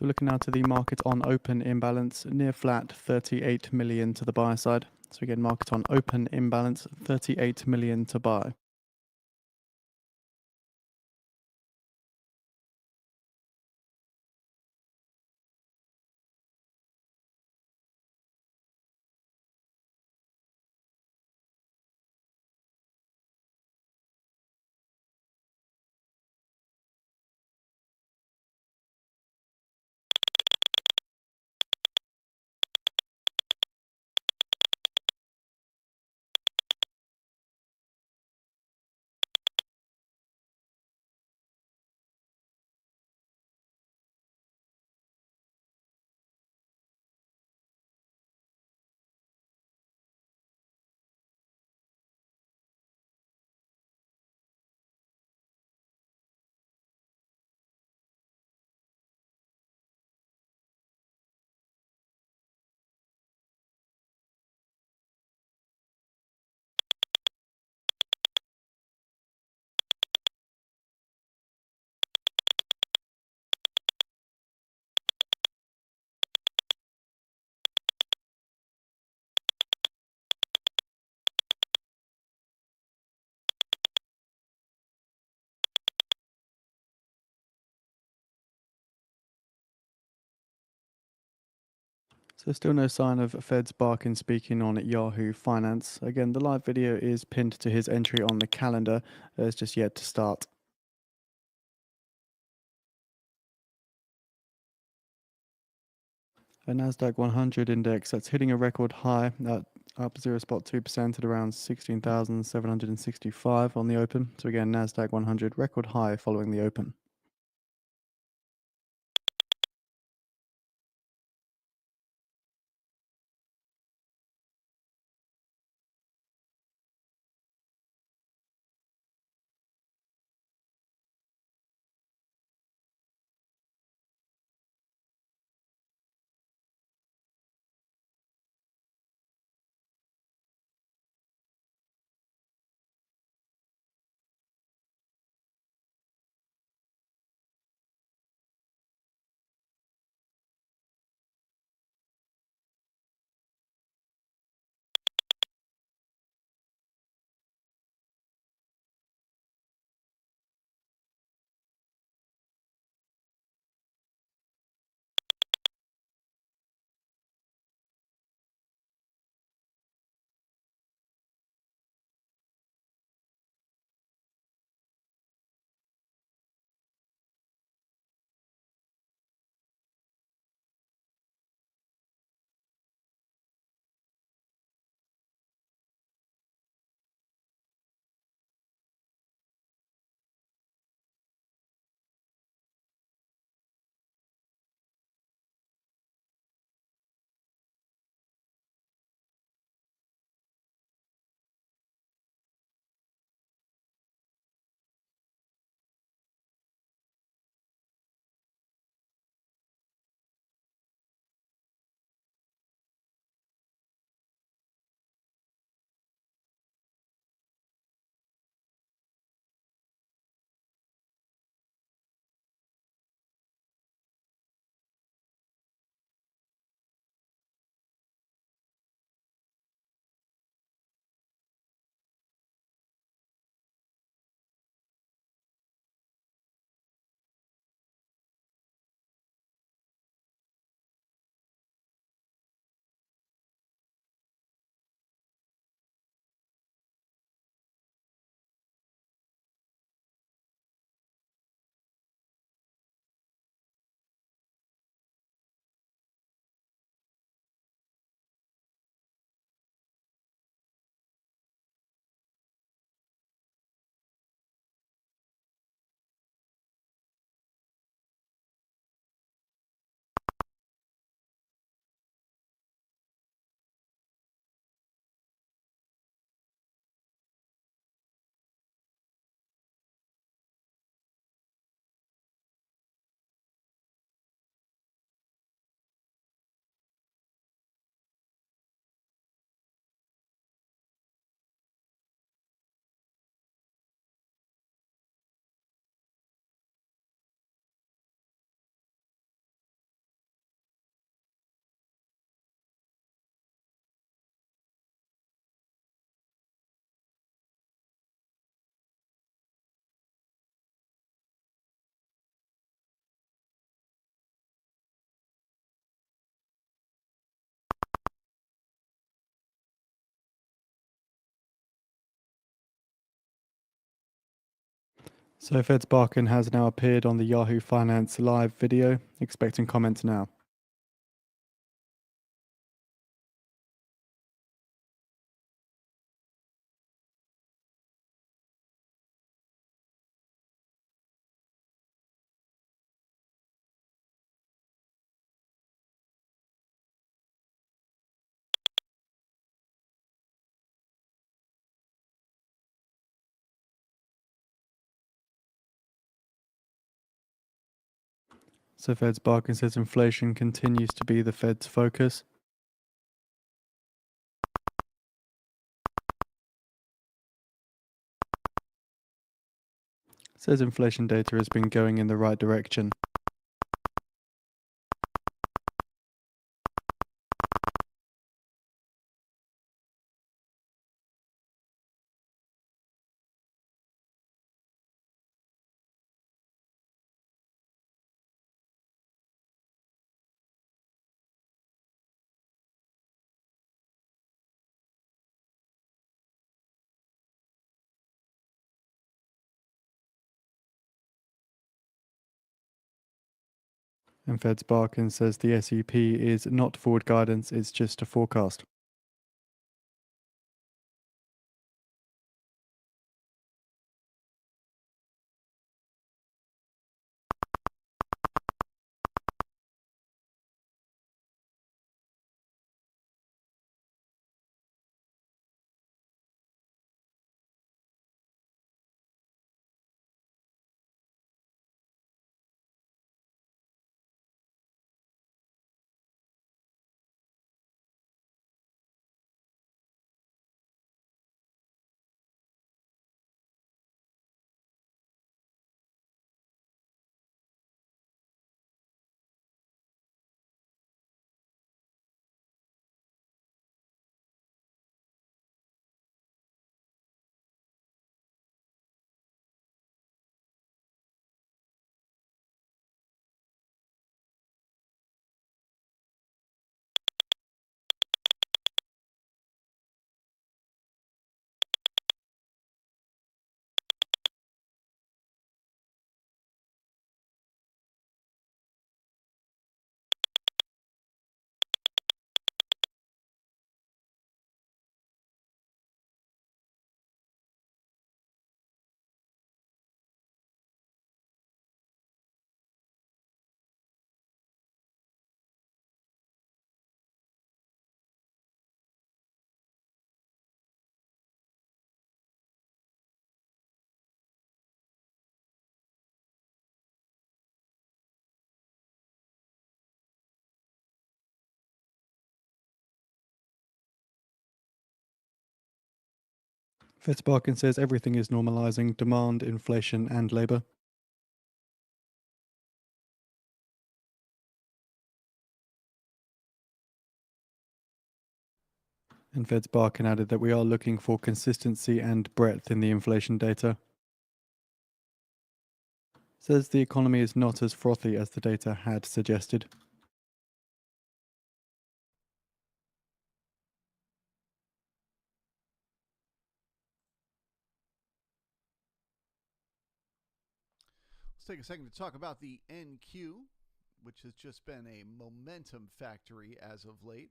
So we're looking now to the market on open imbalance, near flat, 38 million to the buy side. So again, market on open imbalance, 38 million to buy. So still no sign of Fed's Barkin speaking on Yahoo Finance. Again, the live video is pinned to his entry on the calendar. It's just yet to start. A Nasdaq 100 index that's hitting a record high at up 0.2% at around 16,765 on the open. So again, Nasdaq 100 record high following the open. So Feds Barkin has now appeared on the Yahoo Finance live video. Expecting comments now. So Feds Barkin says inflation continues to be the Fed's focus. Says inflation data has been going in the right direction. And Feds Barkin says the SEP is not forward guidance, it's just a forecast. Feds Barkin says everything is normalizing demand, inflation, and labor. And Feds Barkin added that we are looking for consistency and breadth in the inflation data. Says the economy is not as frothy as the data had suggested. Let's take a second to talk about the NQ, which has just been a momentum factory as of late.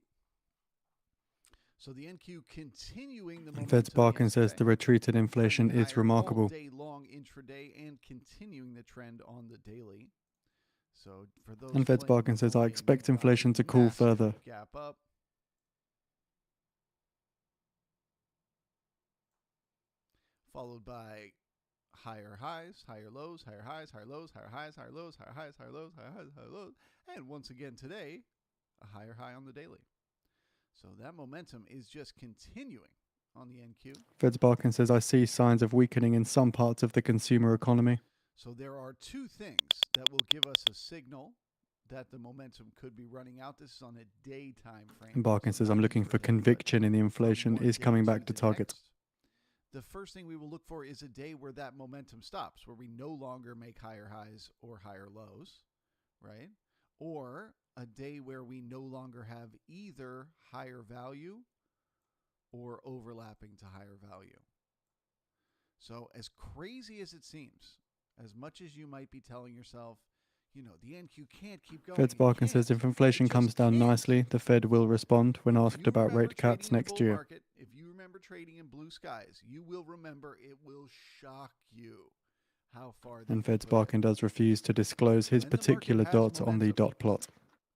So the NQ continuing the momentum. Feds Barkin says the retreat in inflation is remarkable. All day long intraday and continuing the trend on the daily. So for those and Feds Barkin says I expect inflation to cool further. Gap up. Followed by higher highs, higher lows, higher highs, higher lows, higher highs, higher lows, higher highs, higher lows, higher highs, higher lows. And once again today, a higher high on the daily. So that momentum is just continuing on the NQ. Feds Barkin says I see signs of weakening in some parts of the consumer economy. So there are two things that will give us a signal that the momentum could be running out. This is on a day time frame. And Barkin says I'm looking for conviction in the inflation is coming back to target. The first thing we will look for is a day where that momentum stops, where we no longer make higher highs or higher lows, right? Or a day where we no longer have either higher value or overlapping to higher value. So as crazy as it seems, As much as you might be telling yourself, the NQ can't keep going. Fed's Barkin says if inflation comes down nicely, the Fed will respond when asked about rate cuts next year. Market, if you remember trading in blue skies, you will remember it will shock you how far. And Fed's Barkin does refuse to disclose his particular dot on the dot plot.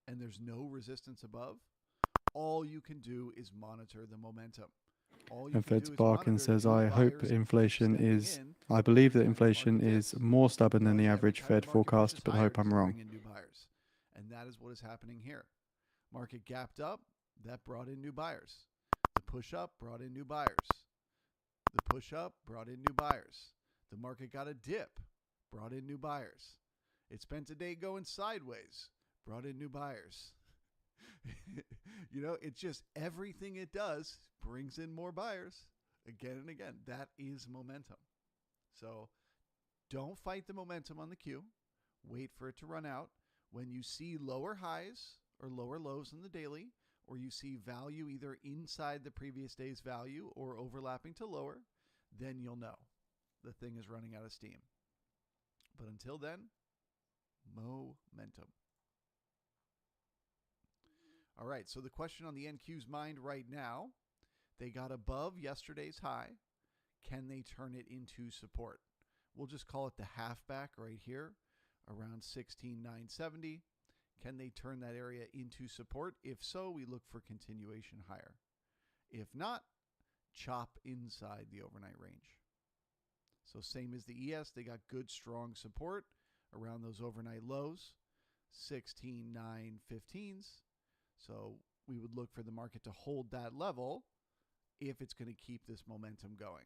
And there's no resistance above. All you can do is monitor the momentum. And Fed's Barkin says, I believe that inflation is more stubborn than the average Fed forecast, but hope I'm wrong. And that is what is happening here. Market gapped up, that brought in new buyers. The push up brought in new buyers. The push up brought in new buyers. The market got a dip, brought in new buyers. It spent a day going sideways, brought in new buyers. It's just everything it does brings in more buyers again and again. That is momentum. So don't fight the momentum on the Q. Wait for it to run out. When you see lower highs or lower lows in the daily, or you see value either inside the previous day's value or overlapping to lower, then you'll know the thing is running out of steam. But until then, momentum. All right, so the question on the NQ's mind right now, they got above yesterday's high. Can they turn it into support? We'll just call it the halfback right here, around 16,970. Can they turn that area into support? If so, we look for continuation higher. If not, chop inside the overnight range. So same as the ES, they got good, strong support around those overnight lows, 16,915s. So we would look for the market to hold that level if it's going to keep this momentum going.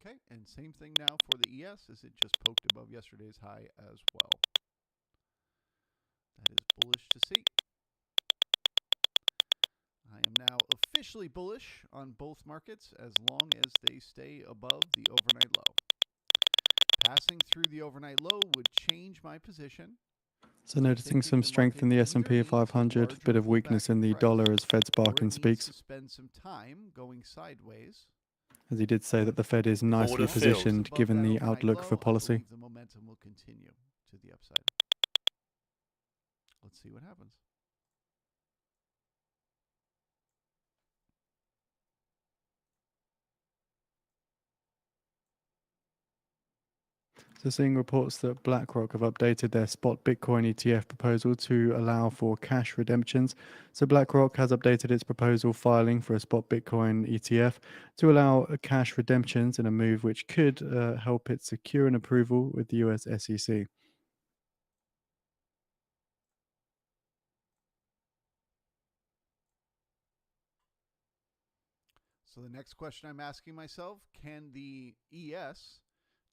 Okay, and same thing now for the ES as it just poked above yesterday's high as well. That is bullish to see. I am now officially bullish on both markets as long as they stay above the overnight low. Passing through the overnight low would change my position. So noticing some strength in the S&P 500, bit of weakness in the dollar as Fed's Barkin speaks. Spend some time going sideways. As he did say that the Fed is nicely positioned given the outlook for policy. The momentum will continue to the upside. Let's see what happens. So seeing reports that BlackRock have updated their spot Bitcoin ETF proposal to allow for cash redemptions. So BlackRock has updated its proposal filing for a spot Bitcoin ETF to allow cash redemptions in a move which could help it secure an approval with the US SEC. So the next question I'm asking myself, can the ES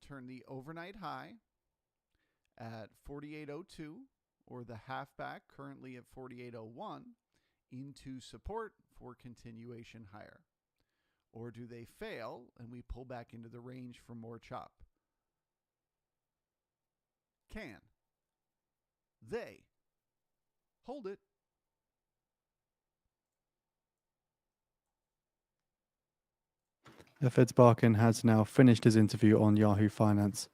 turn the overnight high at 48.02 or the halfback currently at 48.01 into support for continuation higher? Or do they fail and we pull back into the range for more chop? Can they hold it? Fed's Barkin has now finished his interview on Yahoo Finance.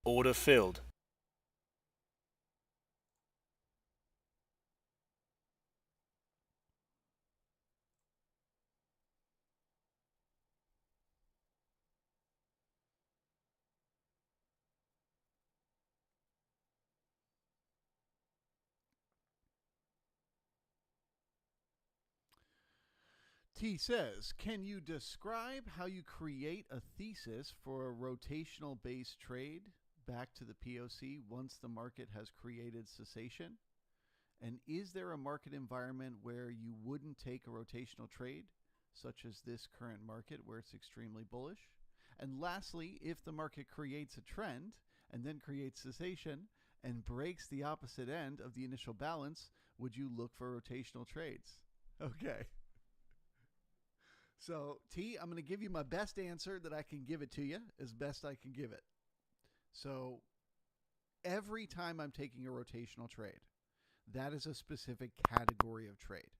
Order filled. T says, can you describe how you create a thesis for a rotational based trade back to the POC once the market has created cessation? And is there a market environment where you wouldn't take a rotational trade, such as this current market where it's extremely bullish? And lastly, if the market creates a trend and then creates cessation and breaks the opposite end of the initial balance, would you look for rotational trades? Okay. So, T, I'm going to give you my best answer that I can give it to you as best I can give it. So, every time I'm taking a rotational trade, that is a specific category of trade.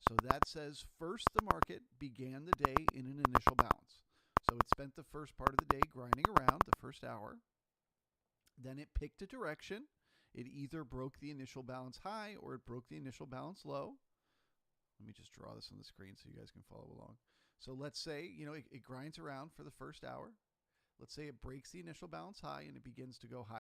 So that says first the market began the day in an initial balance. So it spent the first part of the day grinding around, the first hour. Then it picked a direction. It either broke the initial balance high or it broke the initial balance low. Let me just draw this on the screen so you guys can follow along. So let's say, it grinds around for the first hour. Let's say it breaks the initial balance high and it begins to go higher.